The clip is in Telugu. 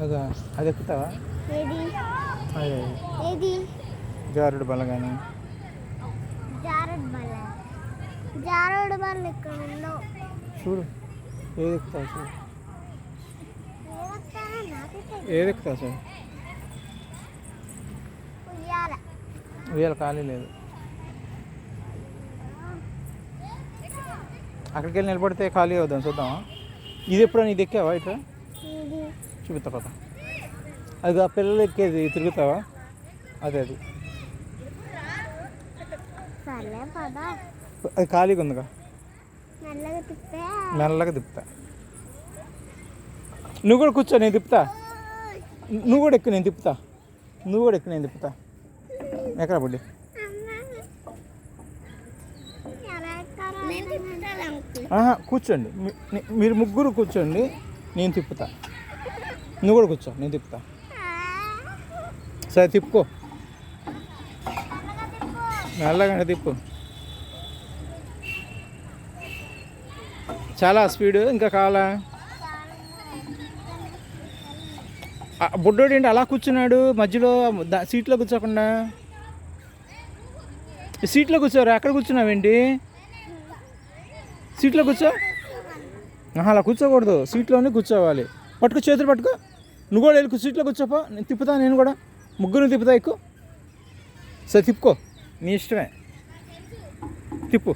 అదా అది ఎక్కుతావా? అదే జారుడు బల్ల కానీ జారుడు బల్ల ఇక్కడ ఉండవు. చూడు ఏది ఎక్కుతావు చూడు, ఏది ఎక్కుతావు సార్? ఉయ్యాల ఖాళీ లేదు. అక్కడికి వెళ్ళి నిలబడితే ఖాళీ అవుదాం, చూద్దామా? ఇది ఎప్పుడైనా ఇది ఎక్కావా? ఇట్లా చూపిస్తా కదా, అది ఆ పిల్లలు ఎక్కేది తిరుగుతావా? అదే అది అది ఖాళీగా ఉందిగా, మెల్లగా తిప్పుతా. నువ్వు కూడా కూర్చో, నేను తిప్పుతా. నువ్వు కూడా ఎక్కువ, నేను తిప్పుతా. నువ్వు కూడా ఎక్కువ, నేను తిప్పుతా. ఎక్కడ బుడ్డి? కూర్చోండి, మీరు ముగ్గురు కూర్చోండి, నేను తిప్పుతా. నువ్వు కూడా కూర్చో, నేను తిప్పుతా. సరే తిప్పుకో, మెల్లగానే తిప్పు. చాలా స్పీడు, ఇంకా కావాలా? బుడ్డోడు ఏంటి అలా కూర్చున్నాడు మధ్యలో? సీట్లో కూర్చోకుండా సీట్లో కూర్చోరా, ఎక్కడ కూర్చున్నావేంటి? సీట్లో కూర్చో. అలా కూర్చోకూడదు, సీట్లోనే కూర్చోవాలి. పట్టుకో, చేతులు పట్టుకో. నువ్వు కూడా వెళ్ళి సీట్లో కూర్చోపో, నేను తిప్పుతా. నేను కూడా ముగ్గురు తిప్పుతా, ఎక్కువ. సరే తిప్పుకో, నీ ఇష్టమే, తిప్పు.